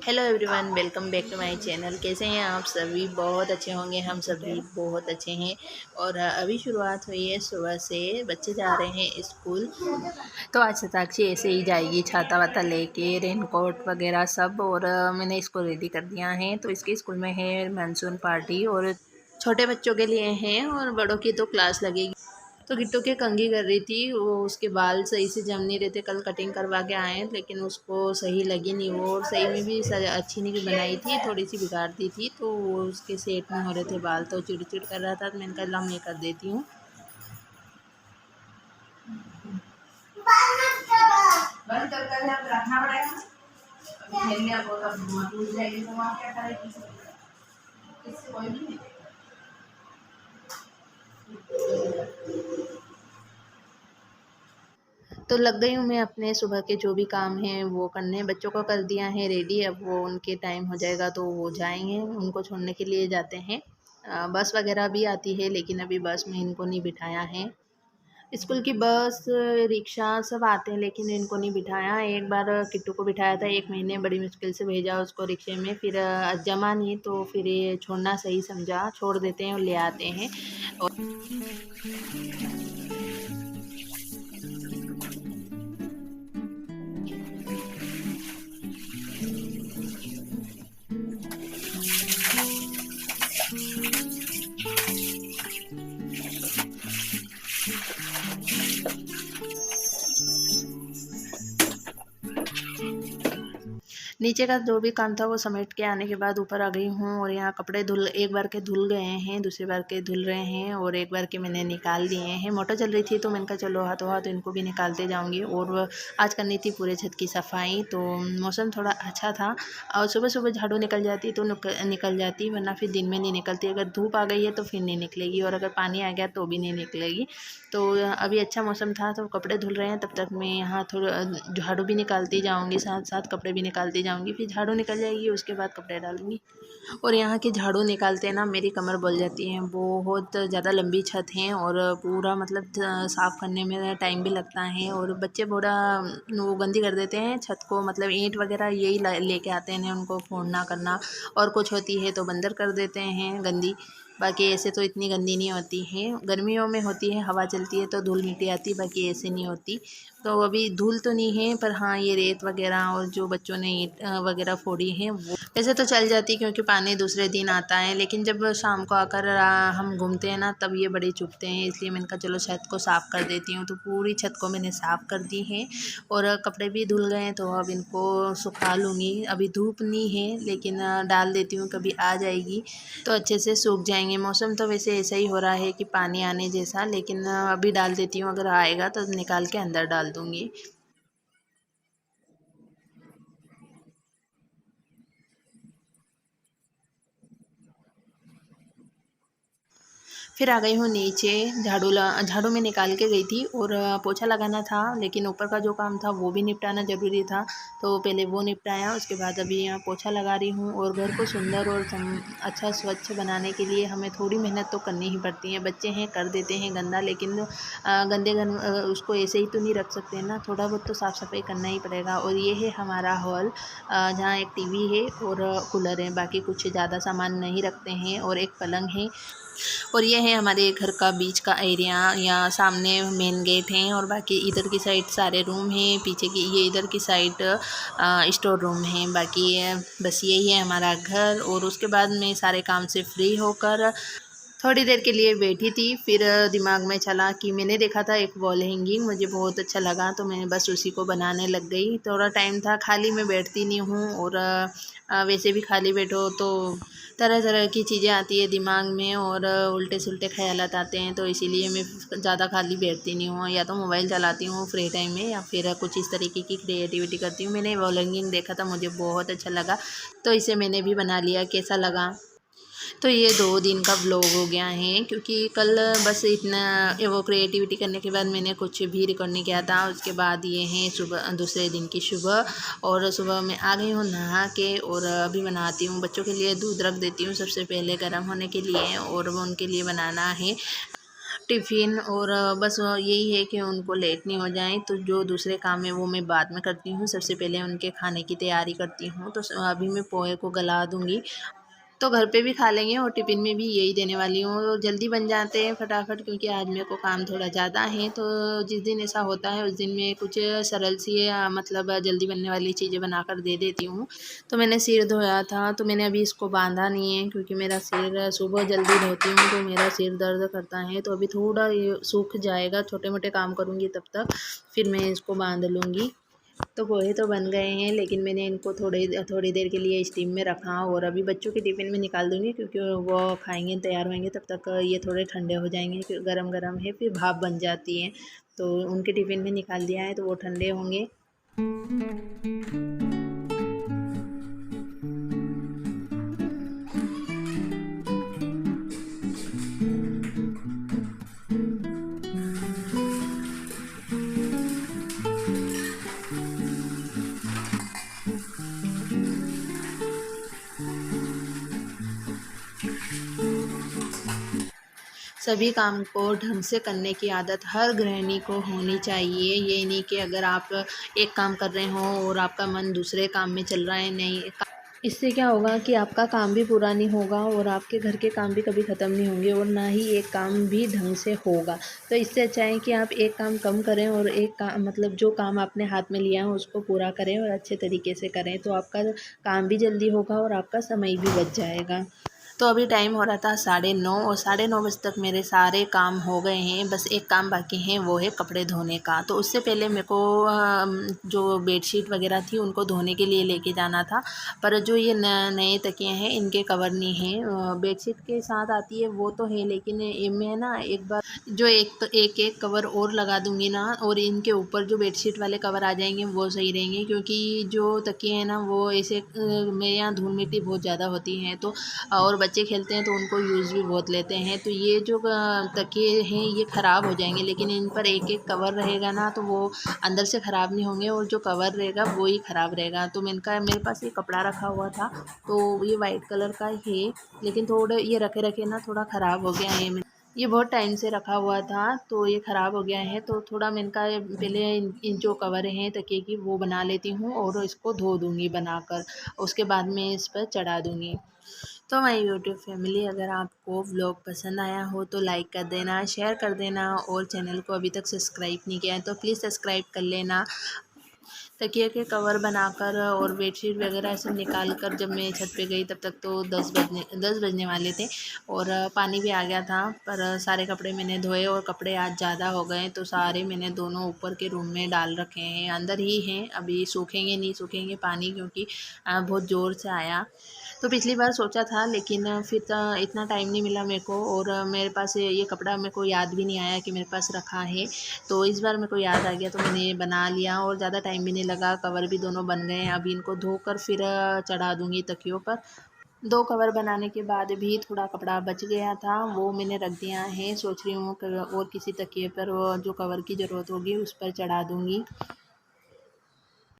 Hello everyone, welcome back to my channel. कैसे हैं आप सभी? बहुत अच्छे होंगे। हम सभी बहुत अच्छे हैं। और अभी शुरुआत हुई है सुबह से, बच्चे जा रहे हैं स्कूल। तो आज शताक्षी ऐसे ही जाएगी छाता वाता लेके, रेनकोट वगैरह सब। और मैंने इसको रेडी कर दिया है। तो इसके स्कूल में है मानसून पार्टी, और छोटे बच्चों के लिए हैं और बड़ों की तो क्लास लगेगी। तो गिट्टू के कंघी कर रही थी वो, उसके बाल सही से जम नहीं रहे थे। कल कटिंग करवा के आए लेकिन उसको सही लगी नहीं वो, और सही में भी अच्छी नहीं बनाई थी, थोड़ी सी बिगाड़ दी थी। तो वो उसके सेट नहीं हो रहे थे बाल, तो चिड़चिड़ कर रहा था। तो मैंने कहा ला मैं कर देती हूँ। रखना पड़ेगा, कोई भी तो लग गई हूँ मैं अपने सुबह के जो भी काम हैं वो करने। बच्चों को कर दिया है रेडी, अब वो उनके टाइम हो जाएगा तो वो जाएंगे, उनको छोड़ने के लिए जाते हैं। बस वगैरह भी आती है लेकिन अभी बस में इनको नहीं बिठाया है। स्कूल की बस, रिक्शा सब आते हैं लेकिन इनको नहीं बिठाया। एक बार किट्टू को बिठाया था, 1 महीने बड़ी मुश्किल से भेजा उसको रिक्शे में, फिर जमा नहीं तो फिर ये छोड़ना सही समझा, छोड़ देते हैं और ले आते हैं। और नीचे का जो भी काम था वो समेट के आने के बाद ऊपर आ गई हूँ। और यहाँ कपड़े एक बार के धुल गए हैं, दूसरी बार के धुल रहे हैं, और एक बार के मैंने निकाल दिए हैं। मोटर चल रही थी तो मैंने कहा चलो हाथों हाथ इनको भी निकालते जाऊँगी। और आज करनी थी पूरे छत की सफाई। तो मौसम थोड़ा अच्छा था, और सुबह सुबह झाड़ू निकल जाती तो निकल जाती, वरना फिर दिन में नहीं निकलती। अगर धूप आ गई है तो फिर नहीं निकलेगी, और अगर पानी आ गया तो भी नहीं निकलेगी। तो अभी अच्छा मौसम था तो कपड़े धुल रहे हैं, तब तक मैं यहाँ थोड़ा झाड़ू भी निकालती जाऊँगी, साथ साथ कपड़े भी निकालती जाऊँगी। फिर झाड़ू निकल जाएगी, उसके बाद कपड़े डालूँगी। और यहाँ के झाड़ू निकालते ना मेरी कमर बोल जाती है। बहुत ज़्यादा लंबी छत है, और पूरा मतलब साफ़ करने में टाइम भी लगता है। और बच्चे पूरा वो गंदी कर देते हैं छत को, मतलब ईंट वगैरह यही लेके आते हैं उनको फोड़ना करना। और कुछ होती है तो बंदर कर देते हैं गंदी। बाकी ऐसे तो इतनी गंदी नहीं होती है। गर्मियों में होती है, हवा चलती है तो धूल मिट्टी आती, बाकी ऐसे नहीं होती। तो अभी धूल तो नहीं है, पर हाँ ये रेत वगैरह और जो बच्चों ने ईंट वगैरह फोड़ी हैं वो वैसे तो चल जाती, क्योंकि पानी दूसरे दिन आता है। लेकिन जब शाम को आकर हम घूमते हैं ना, तब ये बड़े चुभते हैं। इसलिए मैंने कहा चलो छत को साफ़ कर देती हूँ। तो पूरी छत को मैंने साफ़ कर दी है, और कपड़े भी धुल गए हैं तो अब इनको सुखा लूँगी। अभी धूप नहीं है लेकिन डाल देती हूँ, कभी आ जाएगी तो अच्छे से सूख जाएंगे। मौसम तो वैसे ऐसा ही हो रहा है कि पानी आने जैसा, लेकिन अभी डाल देती हूँ, अगर आएगा तो निकाल के अंदर डाल दूँगी। फिर आ गई हूँ नीचे। झाड़ू में निकाल के गई थी, और पोछा लगाना था, लेकिन ऊपर का जो काम था वो भी निपटाना ज़रूरी था। तो पहले वो निपटाया, उसके बाद अभी यहाँ पोछा लगा रही हूँ। और घर को सुंदर और अच्छा स्वच्छ बनाने के लिए हमें थोड़ी मेहनत तो करनी ही पड़ती है। बच्चे हैं कर देते हैं गंदा, लेकिन गंदे उसको ऐसे ही तो नहीं रख सकते ना, थोड़ा बहुत तो साफ़ सफाई करना ही पड़ेगा। और ये है हमारा हॉल, जहाँ एक टीवी है और कूलर है, बाकी कुछ ज़्यादा सामान नहीं रखते हैं। और एक पलंग है। और ये है हमारे घर का बीच का एरिया, यहाँ सामने मेन गेट है, और बाकी इधर की साइड सारे रूम हैं। पीछे की ये इधर की साइड स्टोर रूम है। बाकी बस यही है हमारा घर। और उसके बाद मैं सारे काम से फ्री होकर थोड़ी देर के लिए बैठी थी, फिर दिमाग में चला कि मैंने देखा था एक वॉल हैंगिंग, मुझे बहुत अच्छा लगा तो मैं बस उसी को बनाने लग गई। थोड़ा टाइम था, खाली मैं बैठती नहीं हूँ और वैसे भी खाली बैठो तो तरह तरह की चीज़ें आती है दिमाग में और उल्टे सुल्टे ख्यालात आते हैं, तो इसीलिए मैं ज़्यादा खाली बैठती नहीं हूँ, या तो मोबाइल चलाती हूँ फ्री टाइम में या फिर कुछ इस तरीके की क्रिएटिविटी करती हूँ। मैंने वॉल हैंगिंग देखा था, मुझे बहुत अच्छा लगा तो इसे मैंने भी बना लिया। कैसा लगा? तो ये 2 दिन का व्लॉग हो गया है, क्योंकि कल बस इतना वो क्रिएटिविटी करने के बाद मैंने कुछ भी रिकॉर्ड नहीं किया था। उसके बाद ये है सुबह, दूसरे दिन की सुबह, और सुबह मैं आ गई हूँ नहा के और अभी बनाती हूँ। बच्चों के लिए दूध रख देती हूँ सबसे पहले गर्म होने के लिए, और वो उनके लिए बनाना है टिफ़िन। और बस यही है कि उनको लेट नहीं हो जाए, तो जो दूसरे काम है वो मैं बाद में करती हूँ। सबसे पहले उनके खाने की तैयारी करती हूँ। तो अभी मैं पोहे को गला दूँगी, तो घर पे भी खा लेंगे और टिफ़िन में भी यही देने वाली हूँ। तो जल्दी बन जाते हैं फटाफट, क्योंकि आज मेरे को काम थोड़ा ज़्यादा है। तो जिस दिन ऐसा होता है उस दिन मैं कुछ सरल सी मतलब जल्दी बनने वाली चीज़ें बनाकर दे देती हूँ। तो मैंने सिर धोया था, तो मैंने अभी इसको बांधा नहीं है, क्योंकि मेरा सिर सुबह जल्दी धोती हूँ तो मेरा सिर दर्द करता है। तो अभी थोड़ा ये सूख जाएगा, छोटे मोटे काम करूँगी तब तक, फिर मैं इसको बांध लूँगी। तो पोहे तो बन गए हैं, लेकिन मैंने इनको थोड़ी देर के लिए स्टीम में रखा और अभी बच्चों के टिफ़िन में निकाल दूँगी, क्योंकि वो खाएंगे तैयार होंगे तब तक ये थोड़े ठंडे हो जाएंगे। फिर गरम गरम है, फिर भाप बन जाती है, तो उनके टिफ़िन में निकाल दिया है तो वो ठंडे होंगे। सभी काम को ढंग से करने की आदत हर गृहिणी को होनी चाहिए। ये नहीं कि अगर आप एक काम कर रहे हो और आपका मन दूसरे काम में चल रहा है, नहीं। इससे क्या होगा कि आपका काम भी पूरा नहीं होगा और आपके घर के काम भी कभी ख़त्म नहीं होंगे, और ना ही एक काम भी ढंग से होगा। तो इससे अच्छा है कि आप एक काम कम करें और एक काम, मतलब जो काम आपने हाथ में लिया है उसको पूरा करें और अच्छे तरीके से करें, तो आपका काम भी जल्दी होगा और आपका समय भी बच जाएगा। तो अभी टाइम हो रहा था 9:30, और 9:30 बजे तक मेरे सारे काम हो गए हैं। बस एक काम बाकी है, वो है कपड़े धोने का। तो उससे पहले मेरे को जो बेडशीट वगैरह थी उनको धोने के लिए लेके जाना था, पर जो ये नए तकिए हैं इनके कवर नहीं है। बेडशीट के साथ आती है वो तो है, लेकिन मैं ना एक बार जो एक कवर और लगा दूंगी ना, और इनके ऊपर जो बेडशीट वाले कवर आ जाएंगे वो सही रहेंगे, क्योंकि जो तकिए हैं ना वो ऐसे मेरे यहाँ धूल मिट्टी बहुत ज़्यादा होती है, तो और बच्चे खेलते हैं तो उनको यूज़ भी बहुत लेते हैं। तो ये जो तकिए हैं ये ख़राब हो जाएंगे, लेकिन इन पर एक एक कवर रहेगा ना तो वो अंदर से ख़राब नहीं होंगे, और जो कवर रहेगा वो ही ख़राब रहेगा। तो मैंने कहा, मेरे पास ये कपड़ा रखा हुआ था तो ये वाइट कलर का है, लेकिन थोड़े ये रखे रखे ना थोड़ा ख़राब हो गया है। ये बहुत टाइम से रखा हुआ था तो ये ख़राब हो गया है, तो थोड़ा मैंने कहा पहले इन जो कवर हैं तकिए की वो बना लेती हूँ और इसको धो दूँगी बनाकर, उसके बाद मैं इस पर चढ़ा दूँगी। तो हमारी यूट्यूब फैमिली, अगर आपको व्लॉग पसंद आया हो तो लाइक कर देना, शेयर कर देना, और चैनल को अभी तक सब्सक्राइब नहीं किया है तो प्लीज़ सब्सक्राइब कर लेना। तकिए के कवर बनाकर और बेडशीट वगैरह सब निकाल कर जब मैं छत पे गई तब तक तो 10 बजने वाले थे, और पानी भी आ गया था। पर सारे कपड़े मैंने धोए, और कपड़े आज ज़्यादा हो गए तो सारे मैंने दोनों ऊपर के रूम में डाल रखे हैं, अंदर ही हैं। अभी सूखेंगे नहीं सूखेंगे पानी, क्योंकि बहुत ज़ोर से आया। तो पिछली बार सोचा था, लेकिन फिर इतना टाइम नहीं मिला मेरे को, और मेरे पास ये कपड़ा मेरे को याद भी नहीं आया कि मेरे पास रखा है। तो इस बार मेरे को याद आ गया तो मैंने ये बना लिया, और ज़्यादा टाइम भी नहीं लगा, कवर भी दोनों बन गए हैं। अभी इनको धोकर फिर चढ़ा दूँगी तकियों पर। 2 कवर बनाने के बाद भी थोड़ा कपड़ा बच गया था, वो मैंने रख दिया है। सोच रही हूँ कि और किसी तकिए पर वो जो कवर की ज़रूरत होगी उस पर चढ़ा दूँगी।